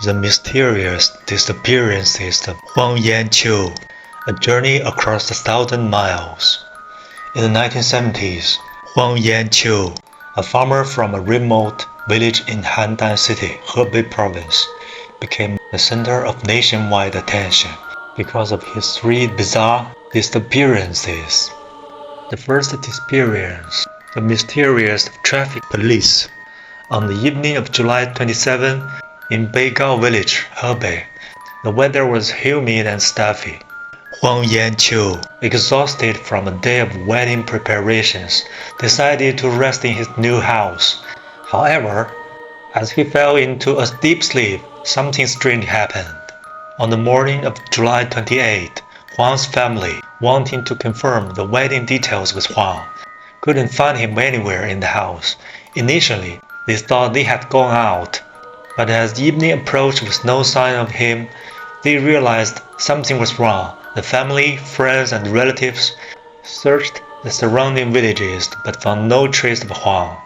The Mysterious Disappearances of Huang Yanqiu, A Journey Across 1,000 Miles. In the 1970s, Huang Yanqiu, a farmer from a remote village in Handan City, Hebei province, became the center of nationwide attention because of his three bizarre disappearances. The first disappearance, the mysterious traffic police. On the evening of July 27, in Beigao village, Hebei, the weather was humid and stuffy. Huang Yanqiu, exhausted from a day of wedding preparations, decided to rest in his new house. However, as he fell into a deep sleep, something strange happened. On the morning of July 28, Huang's family, wanting to confirm the wedding details with Huang, couldn't find him anywhere in the house. Initially, they thought they had gone out, but as evening approached with no sign of him, they realized something was wrong. The family, friends, and relatives searched the surrounding villages but found no trace of Huang.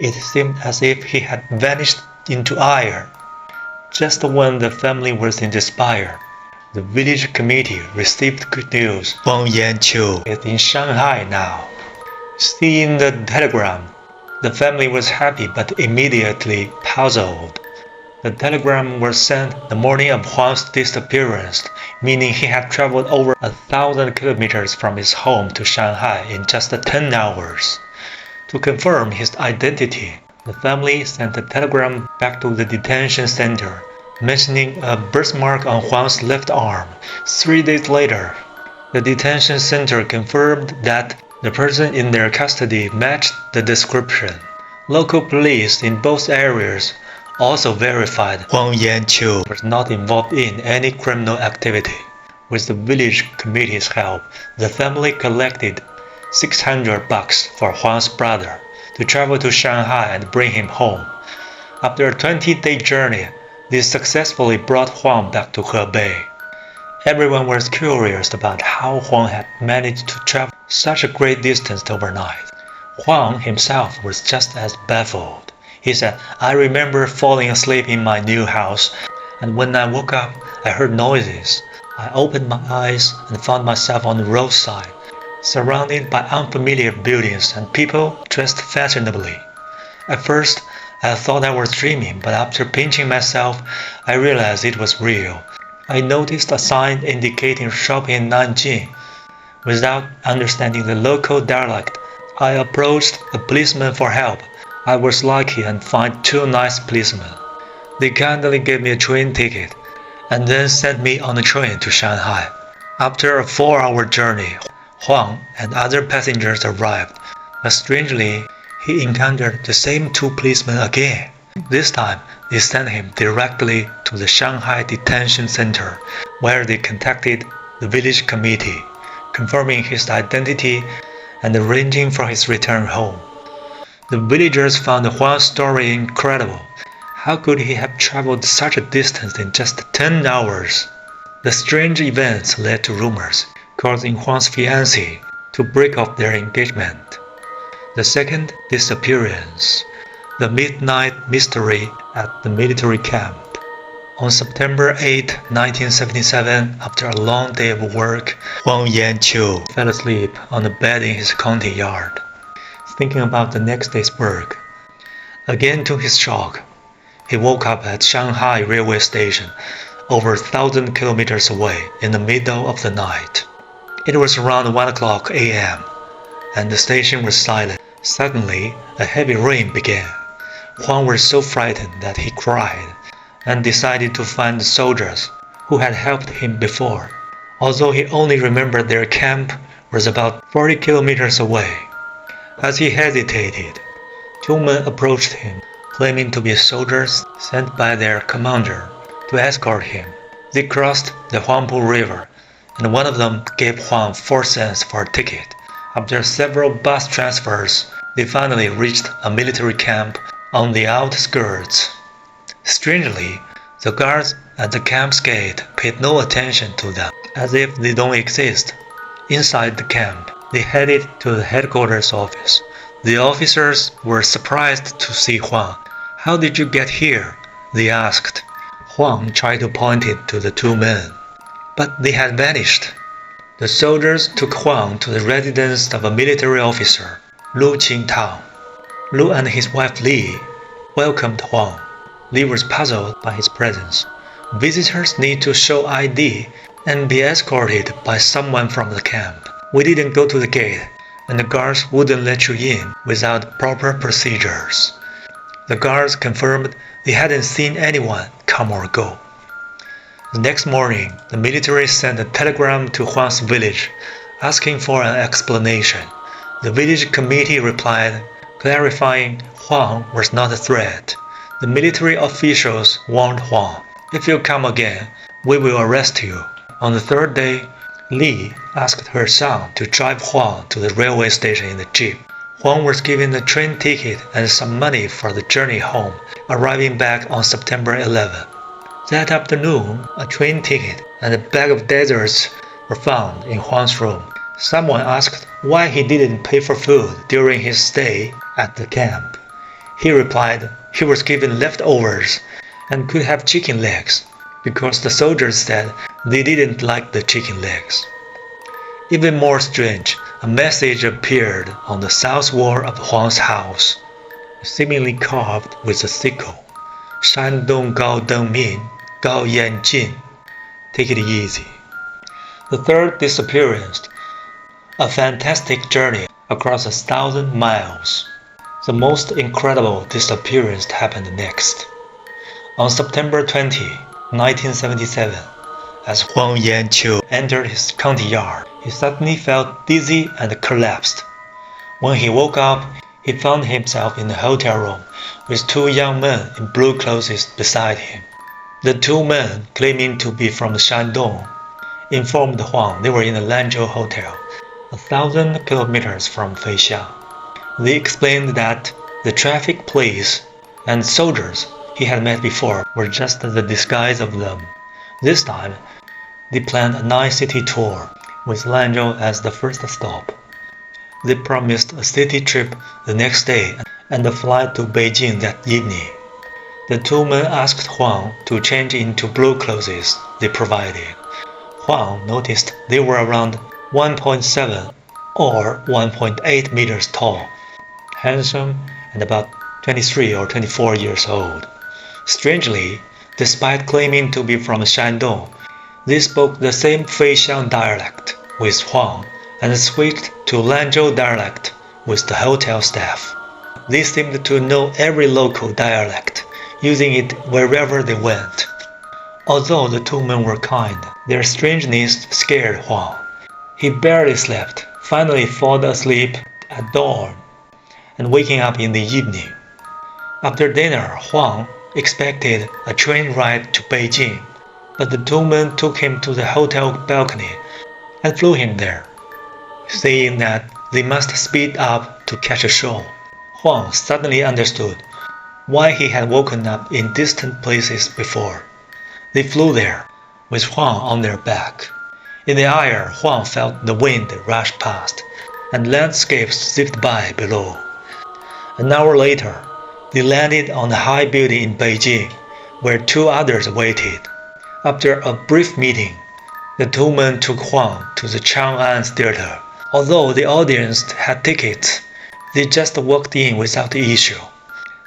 It seemed as if he had vanished into air. Just when the family was in despair, the village committee received good news. Huang Yanqiu is in Shanghai now. Seeing the telegram, the family was happy but immediately puzzled. The telegram was sent the morning of Huang's disappearance, meaning he had traveled over 1,000 kilometers from his home to Shanghai in just 10 hours. To confirm his identity, the family sent a telegram back to the detention center, mentioning a birthmark on Huang's left arm. 3 days later, the detention center confirmed that the person in their custody matched the description. Local police in both areas also verified Huang Yanqiu was not involved in any criminal activity. With the village committee's help, the family collected $600 for Huang's brother to travel to Shanghai and bring him home. After a 20-day journey, they successfully brought Huang back to Hebei. Everyone was curious about how Huang had managed to travel such a great distance overnight. Huang himself was just as baffled. He said, "I remember falling asleep in my new house, and when I woke up, I heard noises. I opened my eyes and found myself on the roadside, surrounded by unfamiliar buildings and people dressed fashionably. At first, I thought I was dreaming, but after pinching myself, I realized it was real. I noticed a sign indicating shopping in Nanjing. Without understanding the local dialect, I approached a policeman for help. I was lucky and found 2 nice policemen. They kindly gave me a train ticket and then sent me on a train to Shanghai. After a 4-hour journey, Huang and other passengers arrived, but strangely, he encountered the same 2 policemen again. This time, they sent him directly to the Shanghai Detention Center, where they contacted the village committee, confirming his identity and arranging for his return home. The villagers found Huang's story incredible. How could he have traveled such a distance in just 10 hours? The strange events led to rumors, causing Huang's fiancée to break off their engagement. The second disappearance, the midnight mystery at the military camp. On September 8, 1977, after a long day of work, Huang Yanqiu fell asleep on a bed in his county yard, thinking about the next day's work. Again to his shock, he woke up at Shanghai railway station, over 1,000 kilometers away, in the middle of the night. It was around 1 a.m., and the station was silent. Suddenly, a heavy rain began. Huang was so frightened that he cried, and decided to find the soldiers who had helped him before, although he only remembered their camp was about 40 kilometers away. As he hesitated, 2 men approached him, claiming to be soldiers sent by their commander to escort him. They crossed the Huangpu River, and one of them gave Huang 4 cents for a ticket. After several bus transfers, they finally reached a military camp on the outskirts. Strangely, the guards at the camp's gate paid no attention to them, as if they don't exist. Inside the camp, they headed to the headquarters office. The officers were surprised to see Huang. "How did you get here?" they asked. Huang tried to point it to the two men, but they had vanished. The soldiers took Huang to the residence of a military officer, Lu Qingtao. Lu and his wife Li welcomed Huang. Li was puzzled by his presence. Visitors need to show ID and be escorted by someone from the camp. We didn't go to the gate, and the guards wouldn't let you in without proper procedures. The guards confirmed they hadn't seen anyone come or go. The next morning, the military sent a telegram to Huang's village, asking for an explanation. The village committee replied, clarifying Huang was not a threat. The military officials warned Huang, "If you come again, we will arrest you." On the third day, Li asked her son to drive Huang to the railway station in the jeep. Huang was given a train ticket and some money for the journey home, arriving back on September 11. That afternoon, a train ticket and a bag of desserts were found in Huang's room. Someone asked why he didn't pay for food during his stay at the camp. He replied he was given leftovers and could have chicken legs, because the soldiers said they didn't like the chicken legs. Even more strange, a message appeared on the south wall of Huang's house, seemingly carved with a sickle. Shandong Gao Dengmin, Gao Yanjin. Take it easy. The third disappearance, a fantastic journey across 1,000 miles. The most incredible disappearance happened next. On September 20, 1977, as Huang Yanqiu entered his county yard, he suddenly felt dizzy and collapsed. When he woke up, he found himself in a hotel room with two young men in blue clothes beside him. The two men, claiming to be from Shandong, informed Huang they were in a Lanzhou hotel, 1,000 kilometers from Feixiang. They explained that the traffic police and soldiers he had met before were just the disguise of them. This time, they planned a 9-city tour, with Lanzhou as the first stop. They promised a city trip the next day and a flight to Beijing that evening. The two men asked Huang to change into blue clothes they provided. Huang noticed they were around 1.7 or 1.8 meters tall, handsome, and about 23 or 24 years old. Strangely, despite claiming to be from Shandong, they spoke the same Feixiang dialect with Huang and switched to Lanzhou dialect with the hotel staff. They seemed to know every local dialect, using it wherever they went. Although the two men were kind, their strangeness scared Huang. He barely slept, finally falling asleep at dawn and waking up in the evening. After dinner, Huang expected a train ride to Beijing, but the two men took him to the hotel balcony and flew him there, saying that they must speed up to catch a show. Huang suddenly understood why he had woken up in distant places before. They flew there, with Huang on their back. In the air, Huang felt the wind rush past, and landscapes zipped by below. An hour later, they landed on a high building in Beijing, where two others waited. After a brief meeting, the two men took Huang to the Chang'an Theater. Although the audience had tickets, they just walked in without issue,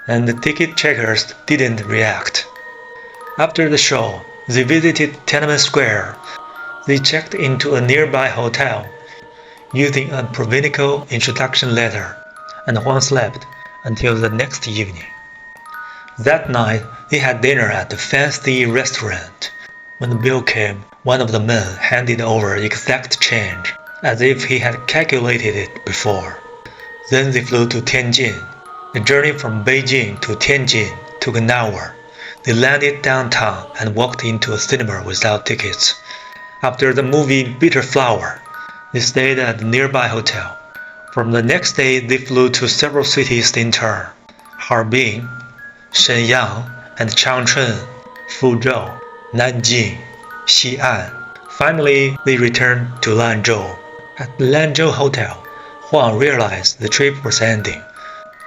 and the ticket checkers didn't react. After the show, they visited Tiananmen Square. They checked into a nearby hotel using a provincial introduction letter, and Huang slept until the next evening. That night, they had dinner at a fancy restaurant. When the bill came, one of the men handed over exact change, as if he had calculated it before. Then they flew to Tianjin. The journey from Beijing to Tianjin took an hour. They landed downtown and walked into a cinema without tickets. After the movie Bitter Flower, they stayed at the nearby hotel. From the next day, they flew to several cities in turn: Harbin, Shenyang, and Changchun, Fuzhou, Nanjing, Xi'an. Finally, they returned to Lanzhou. At the Lanzhou hotel, Huang realized the trip was ending,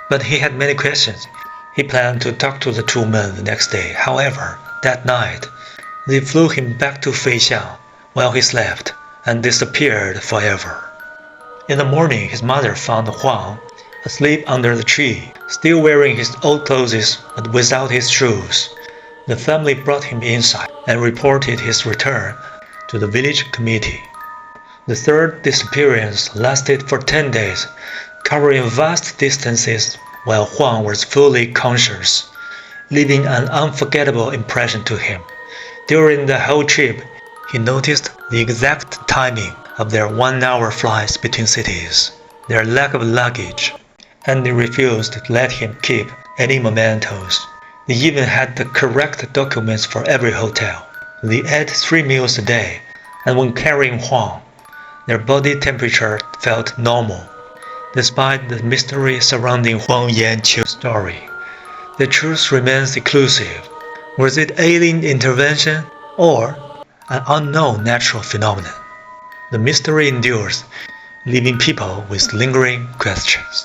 but he had many questions. He planned to talk to the two men the next day. However, That night, they flew him back to Feixiang while he slept and disappeared forever. In the morning, his mother found Huang asleep under the tree, still wearing his old clothes but without his shoes. The family brought him inside and reported his return to the village committee. The third disappearance lasted for 10 days, covering vast distances while Huang was fully conscious, leaving an unforgettable impression to him. During the whole trip, he noticed the exact timing of their 1-hour flights between cities, their lack of luggage, and they refused to let him keep any mementos. They even had the correct documents for every hotel. They ate 3 meals a day, and when carrying Huang, their body temperature felt normal. Despite the mystery surrounding Huang Yanqiu's story, the truth remains elusive. Was it alien intervention or an unknown natural phenomenon? The mystery endures, leaving people with lingering questions.